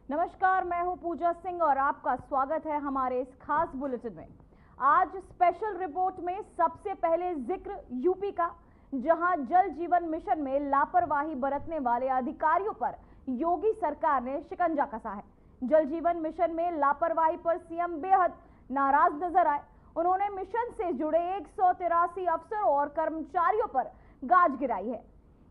नमस्कार, मैं हूं पूजा सिंह और आपका स्वागत है हमारे इस खास बुलेटिन में। आज स्पेशल रिपोर्ट में सबसे पहले जिक्र यूपी का, जहां जल जीवन मिशन में लापरवाही बरतने वाले अधिकारियों पर योगी सरकार ने शिकंजा कसा है। जल जीवन मिशन में लापरवाही पर सीएम बेहद नाराज नजर आए। उन्होंने मिशन से जुड़े 183 अफसरों और कर्मचारियों पर गाज गिराई है।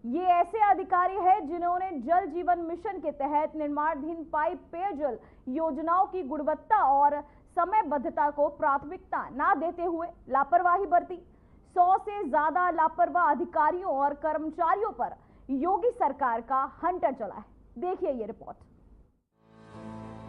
ये ऐसे अधिकारी हैं जिन्होंने जल जीवन मिशन के तहत निर्माणाधीन पाइप पेयजल योजनाओं की गुणवत्ता और समयबद्धता को प्राथमिकता न देते हुए लापरवाही बरती। 100 से ज्यादा लापरवाह अधिकारियों और कर्मचारियों पर योगी सरकार का हंटर चला है। देखिए ये रिपोर्ट।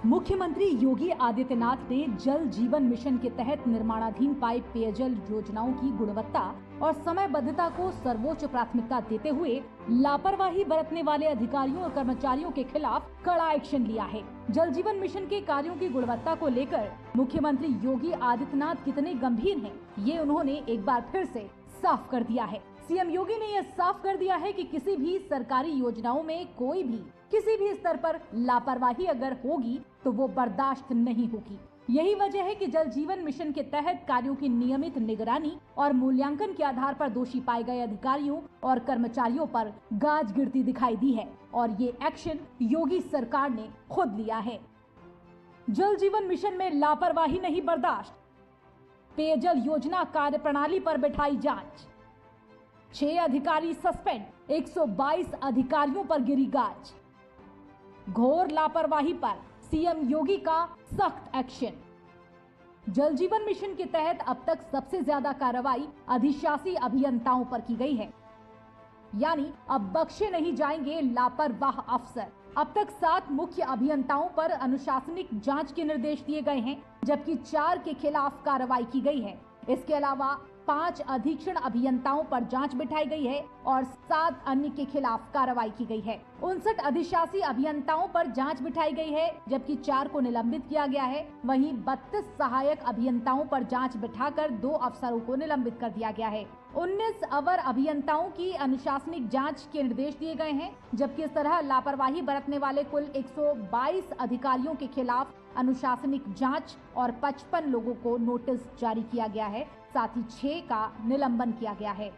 मुख्यमंत्री योगी आदित्यनाथ ने जल जीवन मिशन के तहत निर्माणाधीन पाइप पेयजल योजनाओं की गुणवत्ता और समयबद्धता को सर्वोच्च प्राथमिकता देते हुए लापरवाही बरतने वाले अधिकारियों और कर्मचारियों के खिलाफ कड़ा एक्शन लिया है। जल जीवन मिशन के कार्यों की गुणवत्ता को लेकर मुख्यमंत्री योगी आदित्यनाथ कितने गंभीर हैं, ये उन्होंने एक बार फिर से साफ कर दिया है। सीएम योगी ने यह साफ कर दिया है कि किसी भी सरकारी योजनाओं में कोई भी किसी भी स्तर पर लापरवाही अगर होगी तो वो बर्दाश्त नहीं होगी। यही वजह है कि जल जीवन मिशन के तहत कार्यों की नियमित निगरानी और मूल्यांकन के आधार पर दोषी पाए गए अधिकारियों और कर्मचारियों पर गाज गिरती दिखाई दी है और ये एक्शन योगी सरकार ने खुद लिया है। जल जीवन मिशन में लापरवाही नहीं बर्दाश्त, पेयजल योजना कार्यप्रणाली पर बिठाई जांच। 6 अधिकारी सस्पेंड, 122 अधिकारियों पर गिरी गाज। घोर लापरवाही पर सीएम योगी का सख्त एक्शन। जल जीवन मिशन के तहत अब तक सबसे ज्यादा कार्रवाई अधिशासी अभियंताओं पर की गई है, यानी अब बख्शे नहीं जाएंगे लापरवाह अफसर। अब तक 7 मुख्य अभियंताओं पर अनुशासनिक जांच के निर्देश दिए गए हैं, जबकि 4 के खिलाफ कार्रवाई की गई है। इसके अलावा 5 अधीक्षण अभियंताओं पर जांच बिठाई गई है और 7 अन्य के खिलाफ कार्रवाई की गई है। 59 अधिशासी अभियंताओं पर जांच बिठाई गई है, जबकि 4 को निलंबित किया गया है। वहीं 32 सहायक अभियंताओं पर जांच बिठाकर 2 अफसरों को निलंबित कर दिया गया है। 19 अवर अभियंताओं की अनुशासनिक जांच के निर्देश दिए गए हैं, जबकि इस तरह लापरवाही बरतने वाले कुल 122 अधिकारियों के खिलाफ अनुशासनिक जांच और 55 लोगों को नोटिस जारी किया गया है। साथ ही 6 का निलंबन किया गया है।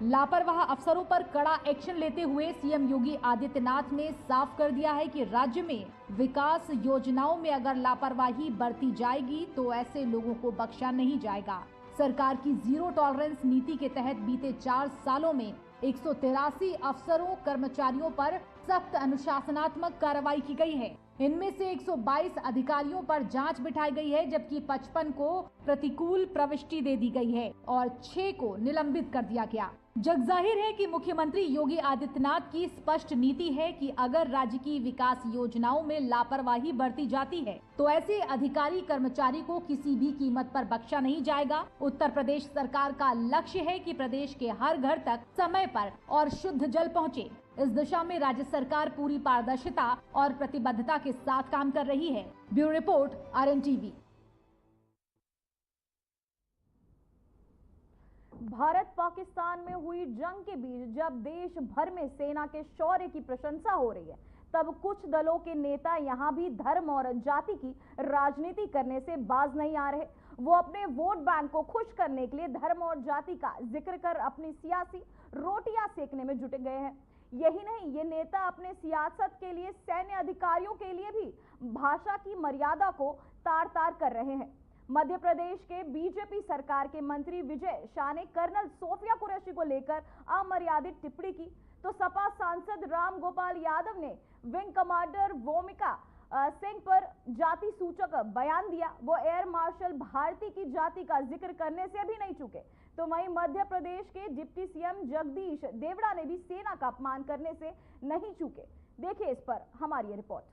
लापरवाह अफसरों पर कड़ा एक्शन लेते हुए सीएम योगी आदित्यनाथ ने साफ कर दिया है कि राज्य में विकास योजनाओं में अगर लापरवाही बरती जाएगी तो ऐसे लोगों को बख्शा नहीं जाएगा। सरकार की जीरो टॉलरेंस नीति के तहत बीते 4 सालों में 183 अफसरों कर्मचारियों पर सख्त अनुशासनात्मक कार्रवाई की गई है। इनमें से 122 अधिकारियों पर जांच बिठाई गई है, जबकि 55 को प्रतिकूल प्रविष्टि दे दी गई है और 6 को निलंबित कर दिया गया। जग जाहिर है कि मुख्यमंत्री योगी आदित्यनाथ की स्पष्ट नीति है कि अगर राज्य की विकास योजनाओं में लापरवाही बरती जाती है तो ऐसे अधिकारी कर्मचारी को किसी भी कीमत पर बख्शा नहीं जाएगा। उत्तर प्रदेश सरकार का लक्ष्य है कि प्रदेश के हर घर तक समय पर और शुद्ध जल पहुंचे। इस दिशा में राज्य सरकार पूरी पारदर्शिता और प्रतिबद्धता के साथ काम कर रही है। Bureau report, RNTV। Bharat Pakistan में हुई जंग के बीच जब देश भर में सेना के शौर्य की प्रशंसा हो रही है, तब कुछ दलों के नेता यहां भी धर्म और जाति की राजनीति करने से बाज नहीं आ रहे। वो अपने वोट बैंक को खुश करने के लिए धर्म और जाति का जिक्र कर अपनी सियासी रोटियां सेकने में जुट गए हैं। यही नहीं, ये नेता अपने सियासत के लिए सैन्य अधिकारियों के लिए भी भाषा की मर्यादा को तार तार कर रहे हैं। मध्य प्रदेश के बीजेपी सरकार के मंत्री विजय शाह ने कर्नल सोफिया कुरैशी को लेकर अमर्यादित टिप्पणी की, तो सपा सांसद राम गोपाल यादव ने विंग कमांडर वोमिका सिंह पर जाति सूचक बयान दिया। वो एयर मार्शल भारती की जाति का जिक्र करने से भी नहीं चूके। तो वहीं मध्य प्रदेश के डिप्टी सीएम जगदीश देवड़ा ने भी सेना का अपमान करने से नहीं चूके। देखिए इस पर हमारी रिपोर्ट।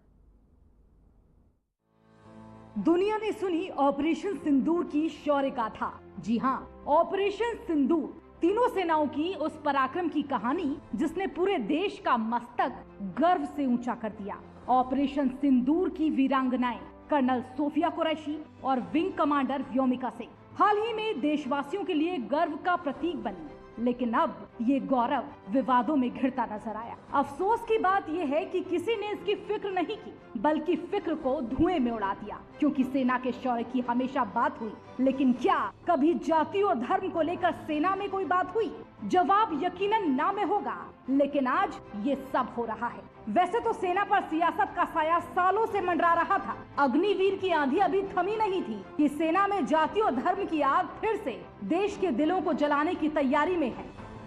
दुनिया ने सुनी ऑपरेशन सिंदूर की शौर्य गाथा। जी हाँ, ऑपरेशन सिंदूर, तीनों सेनाओं की उस पराक्रम की कहानी जिसने पूरे देश का मस्तक गर्व से ऊंचा कर दिया। ऑपरेशन सिंदूर की वीरांगनाएं कर्नल सोफिया कुरैशी और विंग कमांडर व्योमिका सिंह हाल ही में देशवासियों के लिए गर्व का प्रतीक बनी। लेकिन अब ये गौरव विवादों में घिरता नजर आया। अफसोस की बात यह है कि किसी ने इसकी फिक्र नहीं की, बल्कि फिक्र को धुएं में उड़ा दिया। क्योंकि सेना के शौर्य की हमेशा बात हुई, लेकिन क्या कभी जाति और धर्म को लेकर सेना में कोई बात हुई? जवाब यकीनन ना में होगा, लेकिन आज ये सब हो रहा है। वैसे तो सेना पर सियासत का साया सालों से मंडरा रहा था। अग्निवीर की आंधी अभी थमी नहीं थी कि सेना में जाति और धर्म की आग फिर से देश के दिलों को जलाने की तैयारी में है।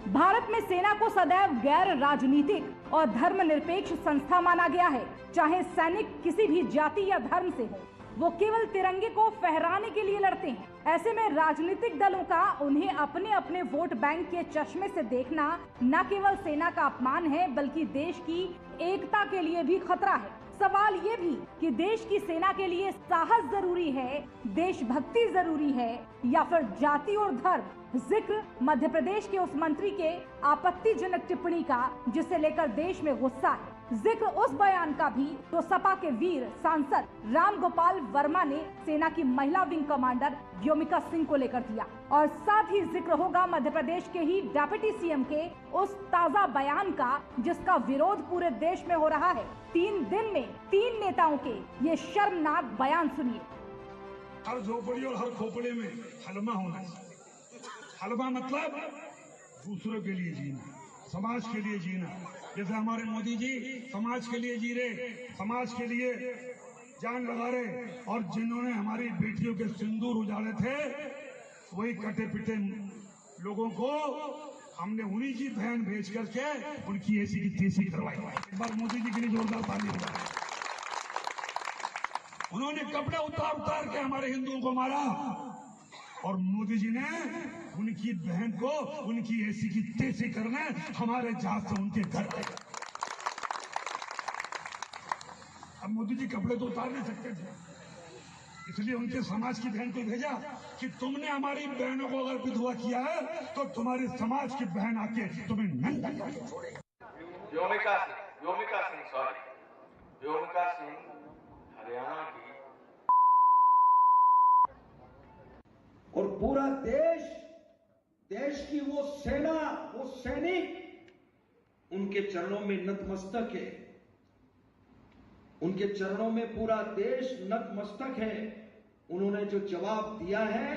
भारत में सेना को सदैव गैर राजनीतिक और धर्मनिरपेक्ष संस्था माना गया है। चाहे सैनिक किसी भी जाति या धर्म से हो, वो केवल तिरंगे को फहराने के लिए लड़ते हैं। ऐसे में राजनीतिक दलों का उन्हें अपने अपने वोट बैंक के चश्मे से देखना न केवल सेना का अपमान है, बल्कि देश की एकता के लिए भी खतरा है। सवाल ये भी कि देश की सेना के लिए साहस जरूरी है, देशभक्ति जरूरी है, या फिर जाति और धर्म? जिक्र मध्य प्रदेश के उस मंत्री के आपत्तिजनक टिप्पणी का जिसे लेकर देश में गुस्सा है। जिक्र उस बयान का भी तो सपा के वीर सांसद रामगोपाल वर्मा ने सेना की महिला विंग कमांडर व्योमिका सिंह को लेकर दिया। और साथ ही जिक्र होगा मध्य प्रदेश के ही डिप्टी सीएम के उस ताजा बयान का जिसका विरोध पूरे देश में हो रहा है। 3 दिन में 3 नेताओं के ये शर्मनाक बयान सुनिए। हर झोपड़ी और हर खोपड़े में हलमा होना चाहिए। हलमा मतलब दूसरों के लिए जीना, समाज के लिए जीना। जैसे हमारे मोदी जी समाज के लिए जी रहे, समाज के लिए जान लगा रहे, और जिन्होंने हमारी बेटियों के सिंदूर उजाड़े थे, वही कटे पिटे लोगों को हमने उन्हीं की बहन भेज करके उनकी ऐसी की तैसी करवाई। एक बार मोदी जी के लिए जोरदार ताली बजाएं। उन्होंने कपड़े उतार उतार के हमारे हिंदुओं को मारा, और मोदी जी ने उनकी बहन को उनकी ऐसी की तैसी करने हमारे जहाज से उनके घर पे। अब मोदी जी कपड़े तो उतार नहीं सकते थे, इसलिए उनके समाज की बहन को भेजा कि तुमने हमारी बहनों को अगर विधवा किया है तो तुम्हारे समाज की बहन आके तुम्हें नंगा करके छोड़े। व्योमिका सिंह हरियाणा की, और पूरा देश की वो सेना, वो सैनिक उनके चरणों में नतमस्तक है। उनके चरणों में पूरा देश नतमस्तक है। उन्होंने जो जवाब दिया है।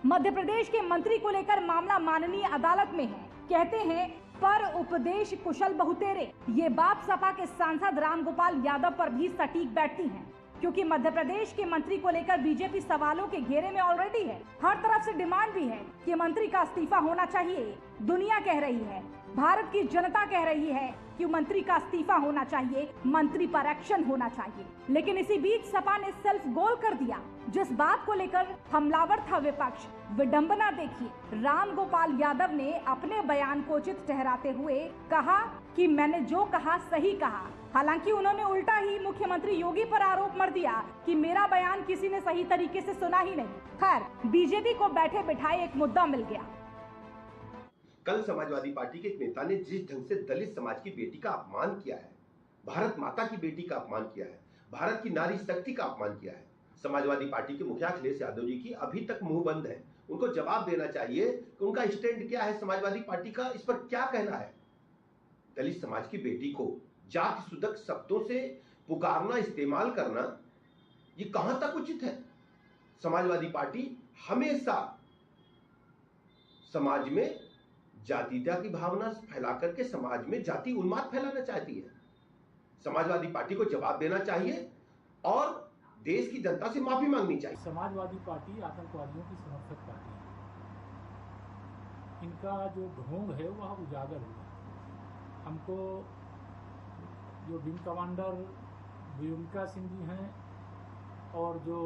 मध्य प्रदेश के मंत्री को लेकर मामला माननीय अदालत में है। कहते हैं पर उपदेश कुशल बहुतेरे। ये बात सपा के सांसद रामगोपाल यादव पर भी सटीक बैठती है, क्योंकि मध्य प्रदेश के मंत्री को लेकर बीजेपी सवालों के घेरे में ऑलरेडी है। हर तरफ से डिमांड भी है कि मंत्री का इस्तीफा होना चाहिए। दुनिया कह रही है, भारत की जनता कह रही है कि मंत्री का इस्तीफा होना चाहिए, मंत्री पर एक्शन होना चाहिए। लेकिन इसी बीच सपा ने सेल्फ गोल कर दिया। जिस बात को लेकर हमलावर था विपक्ष, विडंबना देखिए। रामगोपाल यादव ने अपने बयान को उचित ठहराते हुए कहा कि मैंने जो कहा सही कहा। हालांकि उन्होंने उल्टा ही मुख्यमंत्री योगी पर आरोप मर दिया कि मेरा बयान किसी ने सही तरीके से सुना ही नहीं। खैर, बीजेपी को बैठे बिठाए एक मुद्दा मिल गया। कल समाजवादी पार्टी के एक नेता ने जिस ढंग से दलित समाज की बेटी का अपमान किया है, भारत माता की बेटी का अपमान किया है, भारत की नारी शक्ति का अपमान किया है, समाजवादी पार्टी के मुखिया अखिलेश यादव जी की अभी तक मुंह बंद है। उनको जवाब देना चाहिए कि उनका स्टैंड क्या है, समाजवादी पार्टी का इस पर क्या कहना है। दलित समाज की बेटी को जाति सुदक शब्दों से पुकारना, इस्तेमाल करना, ये कहां तक उचित है? समाजवादी पार्टी हमेशा समाज में जातीयता की भावना फैला करके समाज में जाति उन्माद फैलाना चाहती है। समाजवादी पार्टी को जवाब देना चाहिए और देश की जनता से माफी मांगनी चाहिए। समाजवादी पार्टी आतंकवादियों की समर्थक पार्टी है। इनका जो ढोंग है वह उजागर हुआ। हमको जो विंग कमांडर व्योमिका सिंह जी हैं और जो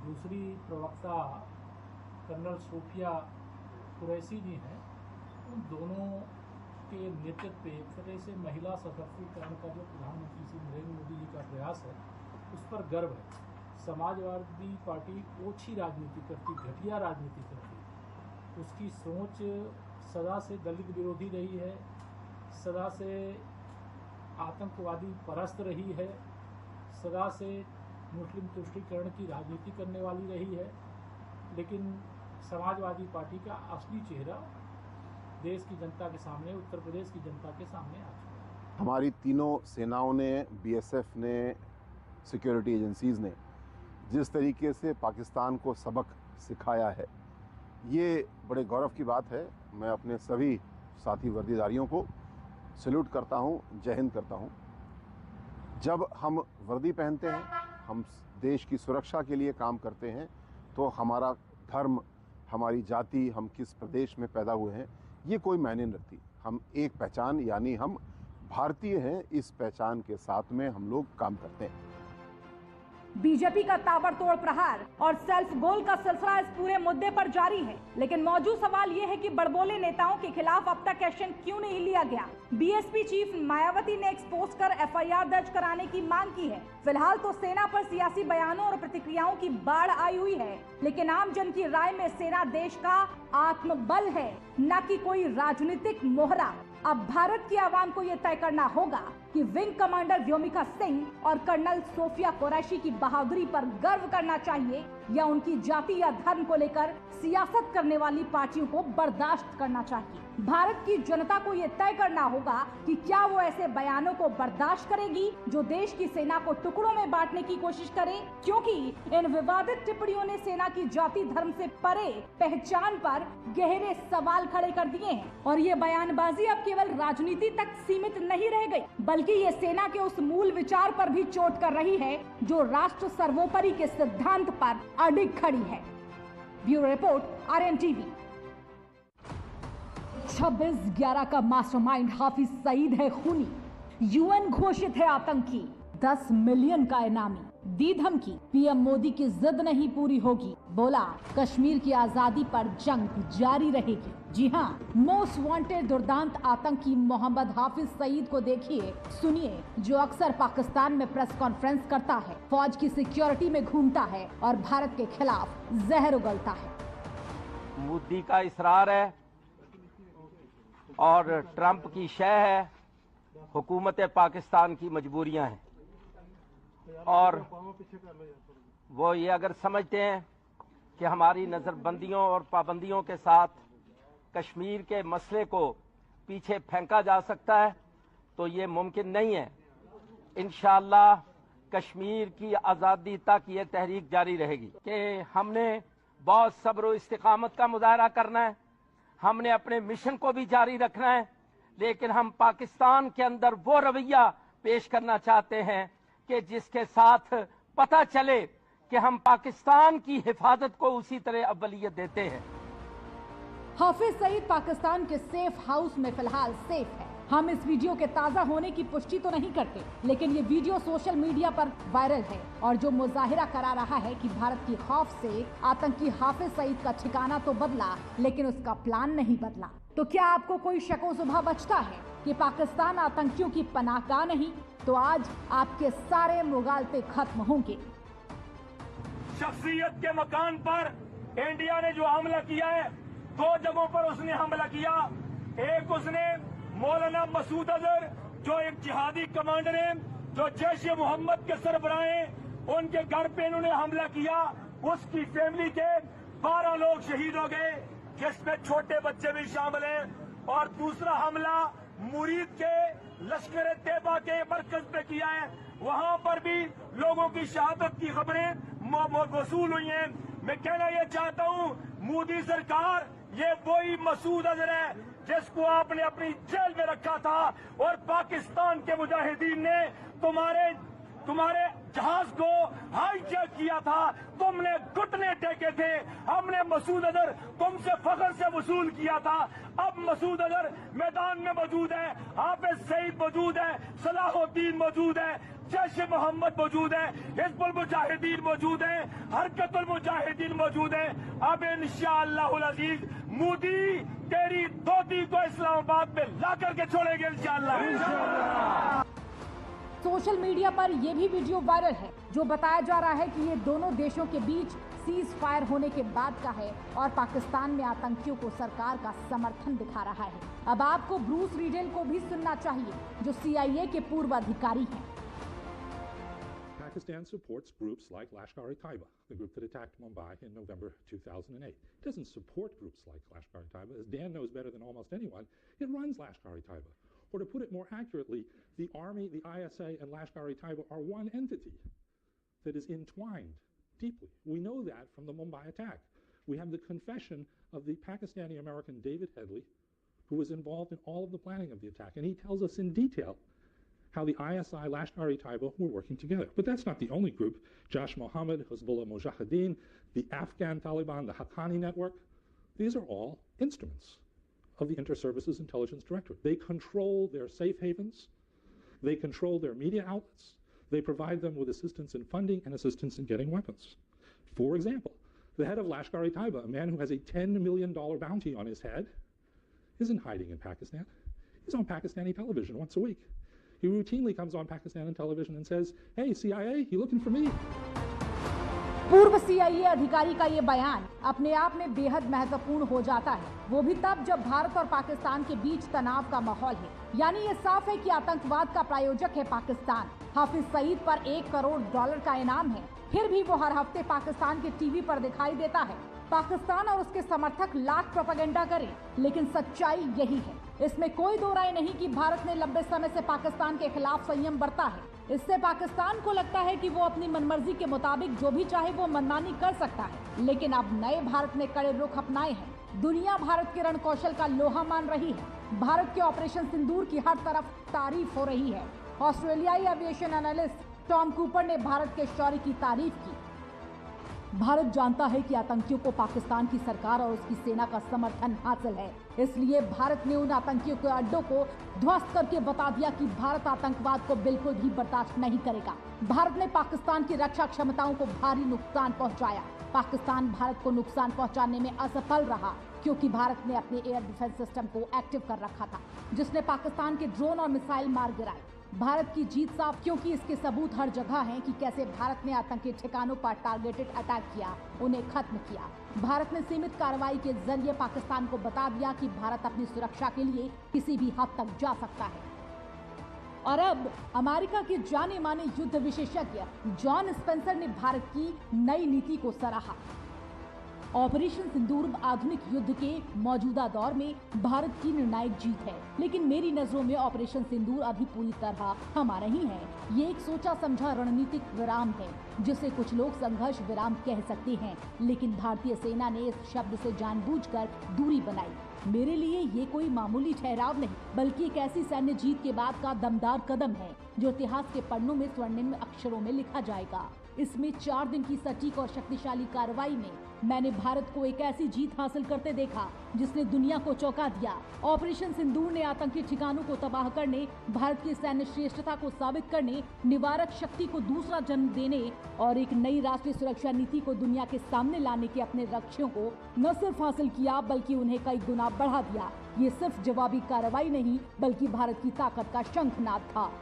दूसरी प्रवक्ता कर्नल सोफिया कुरैशी जी हैं, उन दोनों के नेतृत्व पे एक तरह से महिला सशक्तिकरण का जो प्रधानमंत्री श्री नरेंद्र मोदी जी का प्रयास है, उस पर गर्व है। समाजवादी पार्टी ओछी राजनीति करती, घटिया राजनीति करती। उसकी सोच सदा से दलित विरोधी रही है, सदा से आतंकवादी परस्त रही है, सदा से मुस्लिम तुष्टीकरण की राजनीति करने वाली रही है। लेकिन समाजवादी पार्टी का असली चेहरा देश की जनता के सामने, उत्तर प्रदेश की जनता के सामने आ चुका है। हमारी तीनों सेनाओं ने, बीएसएफ ने, सिक्योरिटी एजेंसीज ने जिस तरीके से पाकिस्तान को सबक सिखाया है, ये बड़े गौरव की बात है। मैं अपने सभी साथी वर्दीधारियों को सैल्यूट करता हूँ, जय हिंद करता हूँ। जब हम वर्दी पहनते हैं, हम देश की सुरक्षा के लिए काम करते हैं, तो हमारा धर्म, हमारी जाति, हम किस प्रदेश में पैदा हुए हैं, ये कोई मायने नहीं रखती। हम एक पहचान, यानी हम भारतीय हैं, इस पहचान के साथ में हम लोग काम करते हैं। बीजेपी का ताबड़तोड़ प्रहार और सेल्फ गोल का सिलसिला इस पूरे मुद्दे पर जारी है, लेकिन मौजूद सवाल ये है कि बड़बोले नेताओं के खिलाफ अब तक एक्शन क्यों नहीं लिया गया। बीएसपी चीफ मायावती ने एक्सपोज कर एफआईआर दर्ज कराने की मांग की है। फिलहाल तो सेना पर सियासी बयानों और प्रतिक्रियाओं की बाढ़ आई हुई है, लेकिन आम जन की राय में सेना देश का आत्मबल है, न कि कोई राजनीतिक मोहरा। अब भारत की आवाम को ये तय करना होगा कि विंग कमांडर व्योमिका सिंह और कर्नल सोफिया कुरैशी की बहादुरी पर गर्व करना चाहिए या उनकी जाति या धर्म को लेकर सियासत करने वाली पार्टियों को बर्दाश्त करना चाहिए। भारत की जनता को ये तय करना होगा कि क्या वो ऐसे बयानों को बर्दाश्त करेगी जो देश की सेना को टुकड़ों में बांटने की कोशिश करे, क्योंकि इन विवादित टिप्पणियों ने सेना की जाति धर्म से परे पहचान पर गहरे सवाल खड़े कर दिए हैं। और ये बयानबाजी अब केवल राजनीति तक सीमित नहीं रह गई, बल्कि ये सेना के उस मूल विचार पर भी चोट कर रही है जो राष्ट्र सर्वोपरि के सिद्धांत पर अडिग खड़ी है। Bureau report, Aryan TV. 26/11 का मास्टरमाइंड हाफिज सईद है खूनी, यूएन घोषित है आतंकी, 10 मिलियन का इनामी, दी धमकी, पीएम मोदी की जिद नहीं पूरी होगी, बोला कश्मीर की आजादी पर जंग जारी रहेगी। जी हाँ, मोस्ट वांटेड दुर्दांत आतंकी मोहम्मद हाफिज सईद को देखिए, सुनिए, जो अक्सर पाकिस्तान में प्रेस कॉन्फ्रेंस करता है, फौज की सिक्योरिटी में घूमता है और भारत के खिलाफ जहर उगलता है। मोदी का इसरार है और ट्रंप की शय है, हुकूमत पाकिस्तान की मजबूरियां हैं, और वो ये अगर समझते हैं कि हमारी नजरबंदियों और पाबंदियों के साथ कश्मीर के मसले को पीछे फेंका जा सकता है, तो ये मुमकिन नहीं है। इंशाअल्लाह कश्मीर की आज़ादी तक ये तहरीक जारी रहेगी कि हमने बहुत सब्र और इस्तिकामत का मुजाहरा करना है, हमने अपने मिशन को भी जारी रखना है, लेकिन हम पाकिस्तान के अंदर वो रवैया पेश करना चाहते हैं कि जिसके साथ पता चले कि हम पाकिस्तान की हिफाजत को उसी तरह अव्वलियत देते हैं। हाफिज सईद पाकिस्तान के सेफ हाउस में फिलहाल सेफ है। हम इस वीडियो के ताज़ा होने की पुष्टि तो नहीं करते, लेकिन ये वीडियो सोशल मीडिया पर वायरल है और जो मुजाहिरा करा रहा है कि भारत की खौफ से आतंकी हाफिज सईद का ठिकाना तो बदला, लेकिन उसका प्लान नहीं बदला। तो क्या आपको कोई शको शुबा बचता है कि पाकिस्तान आतंकियों की पनाहगाह नहीं? तो आज आपके सारे मुगालते खत्म होंगे। शख्सियत के मकान पर इंडिया ने जो हमला किया है, 2 जगहों पर उसने हमला किया। एक उसने मौलाना मसूद अजहर, जो एक जिहादी कमांडर है, जो जैश ए मोहम्मद के सरबराह हैं, उनके घर पे इन्होंने हमला किया। उसकी फैमिली के 12 लोग शहीद हो गए, जिसमें छोटे बच्चे भी शामिल हैं। और दूसरा हमला मुरीद के लश्कर तैयबा के मरकज पे किया है, वहां पर भी लोगों की शहादत की खबरें वसूल हुई हैं। मैं कहना यह चाहता हूं, मोदी सरकार, ये वही मसूद अजहर है जिसको आपने अपनी जेल में रखा था, और पाकिस्तान के मुजाहिदीन ने तुम्हारे जहाज को हाईजैक किया था, तुमने घुटने टेके थे। हमने मसूद अजहर तुमसे फख्र से वसूल किया था। अब मसूद अजहर मैदान में मौजूद है, हाफिज सईद मौजूद है, सलाहुद्दीन मौजूद है, जैश ए मोहम्मद मौजूद है, हिजबुल मुजाहिदीन मौजूद है, हरकतुल मुजाहिदीन मौजूद है। अब इंशाअल्लाहुल अजीज मोदी तेरी धोती को इस्लामाबाद में ला करके छोड़ेंगे इंशाअल्लाह। सोशल मीडिया पर यह भी वीडियो वायरल है जो बताया जा रहा है कि ये दोनों देशों के बीच सीज फायर होने के बाद का है और पाकिस्तान में आतंकियों को सरकार का समर्थन दिखा रहा है। अब आपको ब्रूस रीडेल को भी सुनना चाहिए, जो CIA के पूर्व अधिकारी हैं। Pakistan supports groups like Lashkar-e-Taiba, the group that attacked Mumbai in November 2008. It doesn't support groups like Lashkar-e-Taiba. As Dan knows better than almost anyone, it runs Lashkar-e-Taiba. Or to put it more accurately, the Army, the ISA, and Lashkar-e-Taiba are one entity that is entwined deeply. We know that from the Mumbai attack. We have the confession of the Pakistani-American David Headley, who was involved in all of the planning of the attack. And he tells us in detail how the ISI, Lashkar-e-Taiba were working together. But that's not the only group. Jaish Mohammed, Hezbollah Mujahideen, the Afghan Taliban, the Haqqani Network, these are all instruments of the Inter-Services Intelligence Directorate. They control their safe havens. They control their media outlets. They provide them with assistance in funding and assistance in getting weapons. For example, the head of Lashkar-e-Taiba, a man who has a $10 million bounty on his head, isn't hiding in Pakistan. He's on Pakistani television once a week. He routinely comes on Pakistani television and says, "Hey, CIA, you looking for me?" पूर्व CIA अधिकारी का ये बयान अपने आप में बेहद महत्वपूर्ण हो जाता है, वो भी तब जब भारत और पाकिस्तान के बीच तनाव का माहौल है। यानी ये साफ है कि आतंकवाद का प्रायोजक है पाकिस्तान। हाफिज सईद पर $1 करोड़ का इनाम है, फिर भी वो हर हफ्ते पाकिस्तान के टीवी पर दिखाई देता है। पाकिस्तान और उसके समर्थक लाख प्रोपेगेंडा करें, लेकिन सच्चाई यही है। इसमें कोई दो राय नहीं कि भारत ने लंबे समय से पाकिस्तान के खिलाफ संयम बरता है। इससे पाकिस्तान को लगता है कि वो अपनी मनमर्जी के मुताबिक जो भी चाहे वो मनमानी कर सकता है। लेकिन अब नए भारत ने कड़े रुख अपनाए हैं। दुनिया भारत के रण कौशल का लोहा मान रही है। भारत के ऑपरेशन सिंदूर की हर तरफ तारीफ हो रही है। ऑस्ट्रेलियाई एविएशन एनालिस्ट टॉम कूपर ने भारत के शौर्य की तारीफ की। भारत जानता है कि आतंकियों को पाकिस्तान की सरकार और उसकी सेना का समर्थन हासिल है, इसलिए भारत ने उन आतंकियों के अड्डों को ध्वस्त करके बता दिया कि भारत आतंकवाद को बिल्कुल भी बर्दाश्त नहीं करेगा। भारत ने पाकिस्तान की रक्षा क्षमताओं को भारी नुकसान पहुंचाया। पाकिस्तान भारत को नुकसान पहुंचाने में असफल रहा, क्योंकि भारत ने अपने एयर डिफेंस सिस्टम को एक्टिव कर रखा था, जिसने पाकिस्तान के ड्रोन और मिसाइल मार गिराए। भारत की जीत साफ क्योंकि इसके सबूत हर जगह हैं कि कैसे भारत ने आतंकी ठिकानों पर टारगेटेड अटैक किया, उन्हें खत्म किया। भारत ने सीमित कार्रवाई के जरिए पाकिस्तान को बता दिया कि भारत अपनी सुरक्षा के लिए किसी भी हद तक जा सकता है। और अब अमेरिका के जाने माने युद्ध विशेषज्ञ जॉन स्पेंसर ने भारत की नई नीति को सराहा। ऑपरेशन सिंदूर आधुनिक युद्ध के मौजूदा दौर में भारत की निर्णायक जीत है, लेकिन मेरी नजरों में ऑपरेशन सिंदूर अभी पूरी तरह थमा नहीं है। ये एक सोचा समझा रणनीतिक विराम है, जिसे कुछ लोग संघर्ष विराम कह सकते हैं, लेकिन भारतीय सेना ने इस शब्द से जानबूझकर दूरी बनाई। मेरे लिए ये कोई मामूली ठहराव नहीं, बल्कि एक ऐसी सैन्य जीत के बाद का दमदार कदम है जो इतिहास के पन्नों में स्वर्णिम अक्षरों में लिखा जाएगा। इसमें 4 दिन की सटीक और शक्तिशाली कार्रवाई में मैंने भारत को एक ऐसी जीत हासिल करते देखा जिसने दुनिया को चौंका दिया। ऑपरेशन सिंदूर ने आतंकी ठिकानों को तबाह करने, भारत की सैन्य श्रेष्ठता को साबित करने, निवारक शक्ति को दूसरा जन्म देने और एक नई राष्ट्रीय सुरक्षा नीति को दुनिया के सामने लाने के अपने लक्ष्यों को न सिर्फ हासिल किया, बल्कि उन्हें कई गुना बढ़ा दिया। ये सिर्फ जवाबी कार्रवाई नहीं, बल्कि भारत की ताकत का शंखनाद था।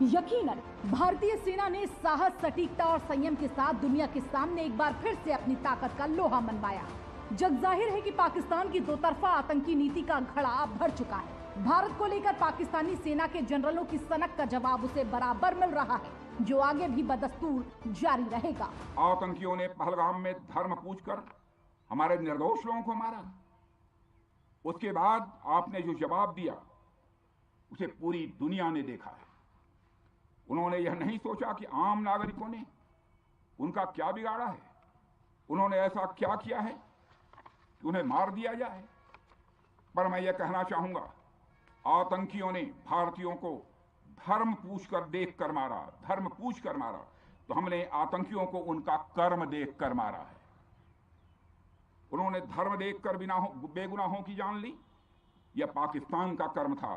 यकीनन भारतीय सेना ने साहस, सटीकता और संयम के साथ दुनिया के सामने एक बार फिर से अपनी ताकत का लोहा मनवाया। जग जाहिर है कि पाकिस्तान की दोतरफा आतंकी नीति का घड़ा अब भर चुका है। भारत को लेकर पाकिस्तानी सेना के जनरलों की सनक का जवाब उसे बराबर मिल रहा है, जो आगे भी बदस्तूर जारी रहेगा। आतंकियों ने पहलगाम में धर्म पूछकर हमारे निर्दोष लोगों को मारा। उसके बाद आपने जो जवाब दिया उसे पूरी दुनिया ने देखा है। उन्होंने यह नहीं सोचा कि आम नागरिकों ने उनका क्या बिगाड़ा है, उन्होंने ऐसा क्या किया है कि उन्हें मार दिया जाए। पर मैं यह कहना चाहूंगा, आतंकियों ने भारतीयों को धर्म पूछकर देखकर मारा, धर्म पूछकर मारा, तो हमने आतंकियों को उनका कर्म देखकर मारा है। उन्होंने धर्म देखकर बेगुनाहों की जान ली, यह पाकिस्तान का कर्म था।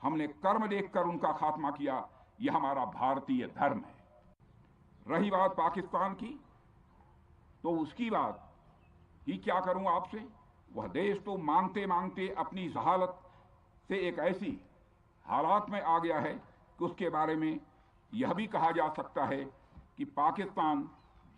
हमने कर्म देखकर उनका खात्मा किया, यह हमारा भारतीय धर्म है। रही बात पाकिस्तान की, तो उसकी बात ही क्या करूं आपसे। वह देश तो मांगते मांगते अपनी जहालत से एक ऐसी हालात में आ गया है कि उसके बारे में यह भी कहा जा सकता है कि पाकिस्तान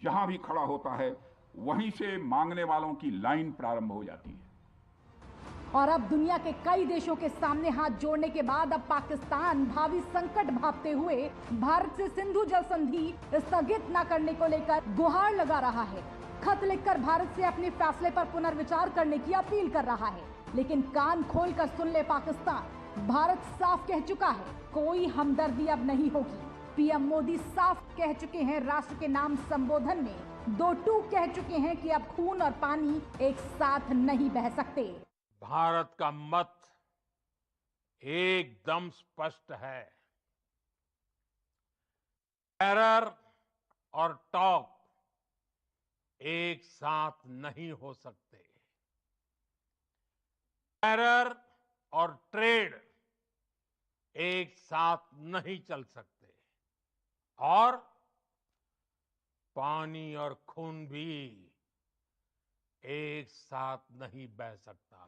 जहां भी खड़ा होता है वहीं से मांगने वालों की लाइन प्रारंभ हो जाती है। और अब दुनिया के कई देशों के सामने हाथ जोड़ने के बाद अब पाकिस्तान भावी संकट भांपते हुए भारत से सिंधु जल संधि स्थगित न करने को लेकर गुहार लगा रहा है। खत लिखकर भारत से अपने फैसले पर पुनर्विचार करने की अपील कर रहा है। लेकिन कान खोलकर सुन ले पाकिस्तान, भारत साफ कह चुका है कोई हमदर्दी अब नहीं होगी। पीएम मोदी साफ कह चुके हैं राष्ट्र के नाम संबोधन में, 2 टूक कह चुके हैं कि अब खून और पानी एक साथ नहीं बह सकते। भारत का मत एकदम स्पष्ट है। टेरर और टॉक एक साथ नहीं हो सकते। टेरर और ट्रेड एक साथ नहीं चल सकते और पानी और खून भी एक साथ नहीं बह सकता।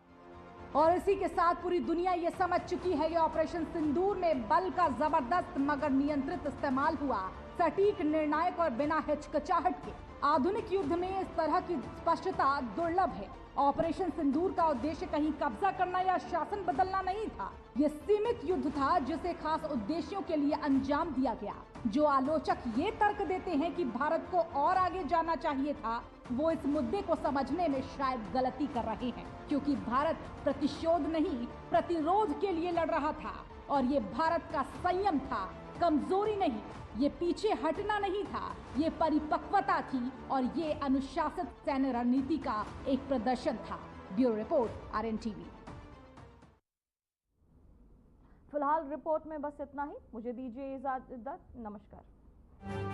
और इसी के साथ पूरी दुनिया ये समझ चुकी है कि ऑपरेशन सिंदूर में बल का जबरदस्त मगर नियंत्रित इस्तेमाल हुआ। सटीक, निर्णायक और बिना हिचकिचाहट के। आधुनिक युद्ध में इस तरह की स्पष्टता दुर्लभ है। ऑपरेशन सिंदूर का उद्देश्य कहीं कब्जा करना या शासन बदलना नहीं था। ये सीमित युद्ध था जिसे खास उद्देश्यों के लिए अंजाम दिया गया। जो आलोचक ये तर्क देते हैं कि भारत को और आगे जाना चाहिए था, वो इस मुद्दे को समझने में शायद गलती कर रहे हैं, क्योंकि भारत प्रतिशोध नहीं प्रतिरोध के लिए लड़ रहा था। और ये भारत का संयम था, कमजोरी नहीं। ये पीछे हटना नहीं था, ये परिपक्वता थी और ये अनुशासित सैन्य रणनीति का एक प्रदर्शन था। Bureau report, RNTV। फिलहाल रिपोर्ट में बस इतना ही। मुझे दीजिए इजाजत। नमस्कार।